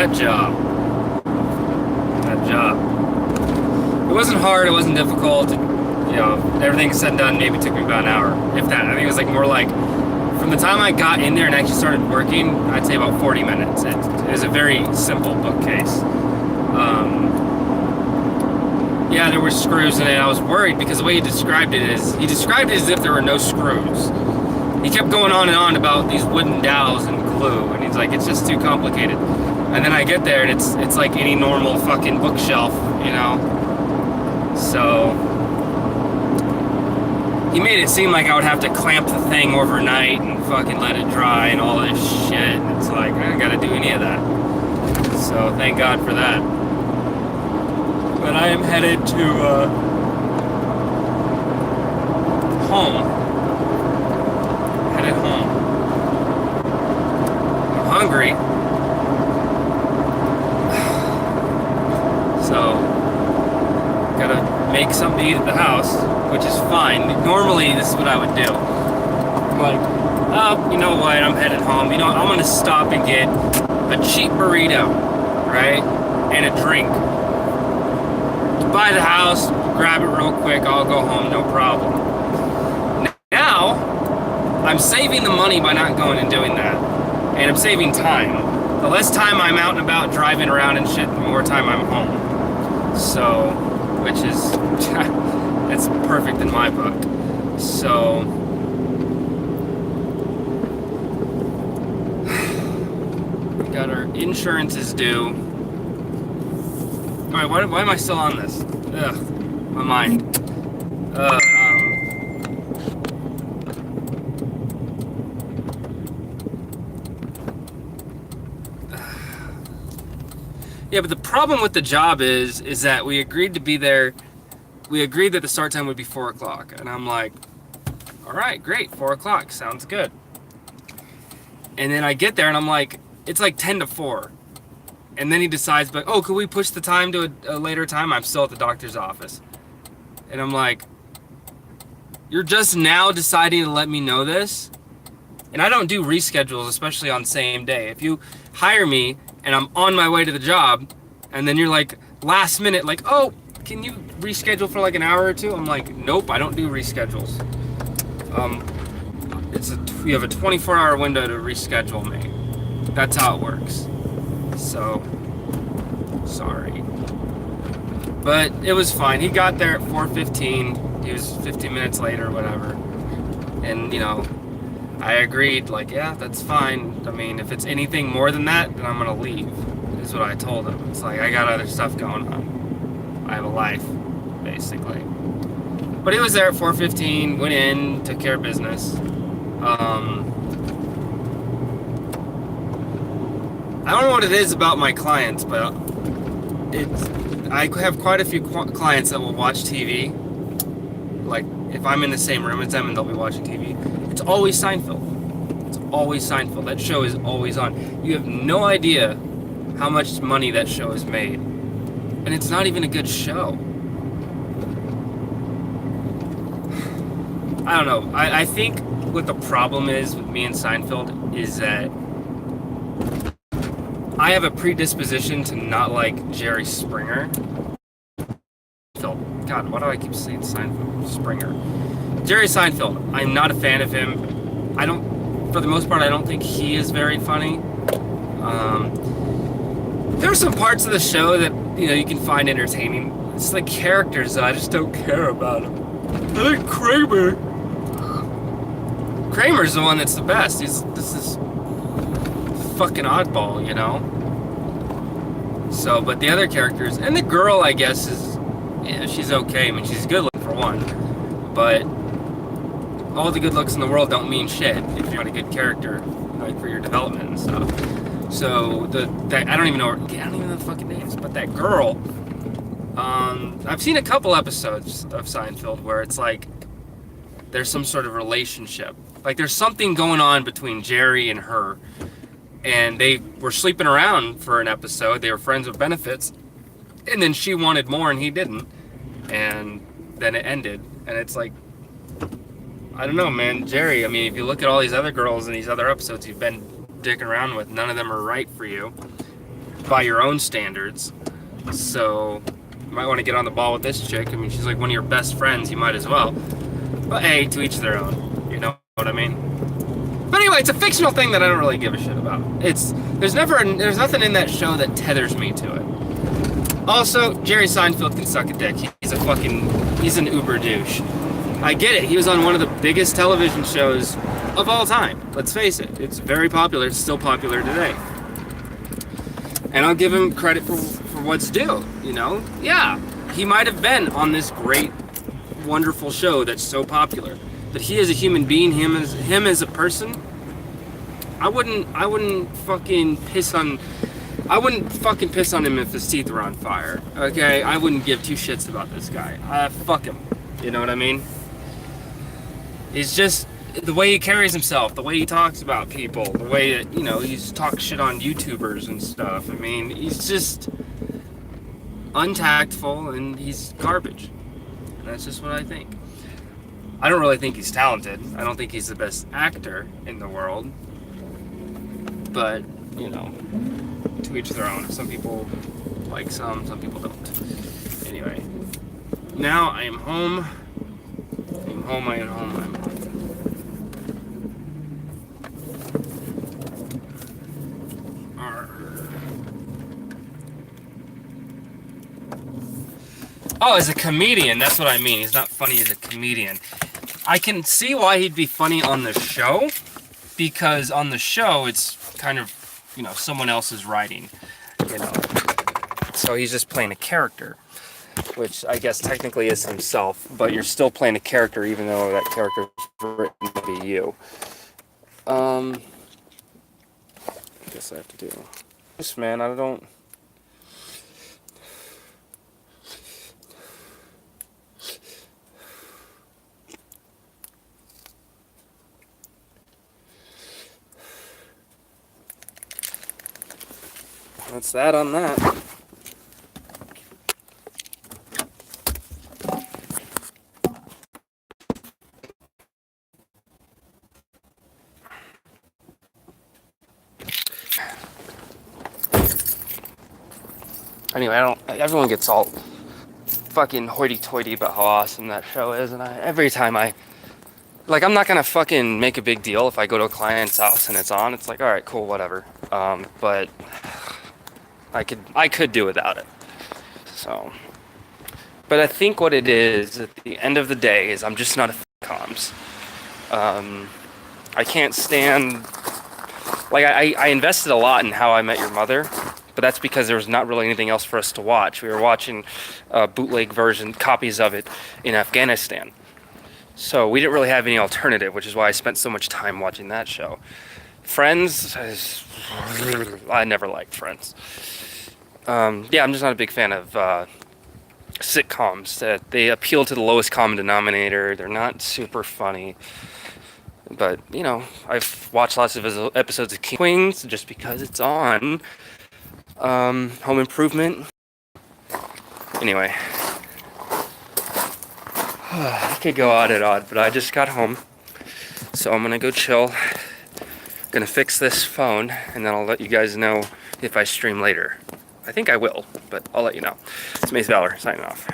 that job. That job. It wasn't hard. It wasn't difficult. Everything said and done maybe took me about an hour, if that. I think it was like more like from the time I got in there and actually started working, I'd say about 40 minutes. It was a very simple bookcase. Yeah, there were screws in it. I was worried because the way he described it as if there were no screws. He kept going on and on about these wooden dowels and glue, and he's like, it's just too complicated. And then I get there and it's like any normal fucking bookshelf, So he made it seem like I would have to clamp the thing overnight and fucking let it dry and all this shit. It's like, I don't gotta do any of that. So thank God for that. But I am headed to home. Headed home. I'm hungry. So gotta make something to eat at the house, which is fine. Normally this is what I would do. I'm like, oh, you know what, I'm headed home. I'm gonna stop and get a cheap burrito, right? And a drink. By the house, grab it real quick, I'll go home, no problem. Now, I'm saving the money by not going and doing that. And I'm saving time. The less time I'm out and about driving around and shit, the more time I'm home. So, which is, it's perfect in my book. So, we got our insurance is due. Alright, why am I still on this? Ugh, my mind. Yeah, but the problem with the job is that we agreed to be there. We agreed that the start time would be 4 o'clock. And I'm like, all right, great, 4 o'clock, sounds good. And then I get there and I'm like, it's like 10 to 4. And then he decides, but oh, could we push the time to a later time? I'm still at the doctor's office. And I'm like, you're just now deciding to let me know this? And I don't do reschedules, especially on same day. If you hire me and I'm on my way to the job, and then you're like, last minute, like, oh, can you reschedule for like an hour or two? I'm like, nope, I don't do reschedules. You have a 24-hour window to reschedule me. That's how it works. So, sorry. But it was fine. He got there at 4:15. He was 15 minutes late or whatever. And, I agreed, like, yeah, that's fine. I mean, if it's anything more than that, then I'm going to leave, is what I told him. It's like, I got other stuff going on. I have a life, basically. But he was there at 4:15, went in, took care of business. I don't know what it is about my clients, but I have quite a few clients that will watch TV. Like, if I'm in the same room as them and they'll be watching TV, it's always Seinfeld. It's always Seinfeld. That show is always on. You have no idea how much money that show has made. And it's not even a good show. I don't know. I think what the problem is with me and Seinfeld is that I have a predisposition to not like Jerry Springer. God, why do I keep saying Seinfeld? Springer. Jerry Seinfeld. I'm not a fan of him. For the most part, I don't think he is very funny. There are some parts of the show that, you can find entertaining. It's like characters that I just don't care about them. I think Kramer's the one that's the best. This is fucking oddball, So, but the other characters, and the girl, I guess, she's okay. I mean, she's good looking for one, but all the good looks in the world don't mean shit if you're not a good character, like, for your development and stuff. So I don't even know the fucking names, but that girl, I've seen a couple episodes of Seinfeld where it's like there's some sort of relationship, like there's something going on between Jerry and her. And they were sleeping around for an episode. They were friends with benefits. And then she wanted more and he didn't. And then it ended. And it's like, I don't know, man. Jerry, I mean, if you look at all these other girls in these other episodes you've been dicking around with, none of them are right for you. by your own standards. So you might want to get on the ball with this chick. I mean, she's like one of your best friends. You might as well. But hey, to each their own. You know what I mean? But anyway, it's a fictional thing that I don't really give a shit about. There's nothing in that show that tethers me to it. Also, Jerry Seinfeld can suck a dick. He's an uber douche. I get it. He was on one of the biggest television shows of all time. Let's face it. It's very popular. It's still popular today. And I'll give him credit for what's due, you know? Yeah, he might have been on this great, wonderful show that's so popular. But he as a human being, him as a person, I wouldn't fucking piss on him if his teeth were on fire. Okay? I wouldn't give two shits about this guy. Fuck him. You know what I mean? He's just the way he carries himself, the way he talks about people, the way that, you know, he's talks shit on YouTubers and stuff. I mean, he's just untactful and he's garbage. And that's just what I think. I don't really think he's talented. I don't think he's the best actor in the world. But, you know, to each their own. Some people like some people don't. Anyway, now I am home. I'm home. Oh, as a comedian, that's what I mean. He's not funny as a comedian. I can see why he'd be funny on the show, because on the show, it's kind of, you know, someone else's writing, you know. So he's just playing a character, which I guess technically is himself, but you're still playing a character even though that character's written to be you. I guess I have to do this, man. I don't... That's that on that. Anyway, everyone gets all fucking hoity-toity about how awesome that show is, and every time I'm not gonna fucking make a big deal if I go to a client's house and it's on. It's like, all right, cool, whatever. But I could do without it. So, but I think what it is at the end of the day is I'm just not a comms. I can't stand. Like I invested a lot in How I Met Your Mother, but that's because there was not really anything else for us to watch. We were watching bootleg copies of it in Afghanistan. So we didn't really have any alternative, which is why I spent so much time watching that show. Friends, I never liked Friends. Yeah, I'm just not a big fan of sitcoms. That they appeal to the lowest common denominator. They're not super funny. But, you know, I've watched lots of episodes of King Queens just because it's on. Home Improvement. Anyway. I could go on and on, but I just got home. So I'm gonna go chill. Gonna fix this phone, and then I'll let you guys know if I stream later. I think I will, but I'll let you know. It's Mace Valor, signing off.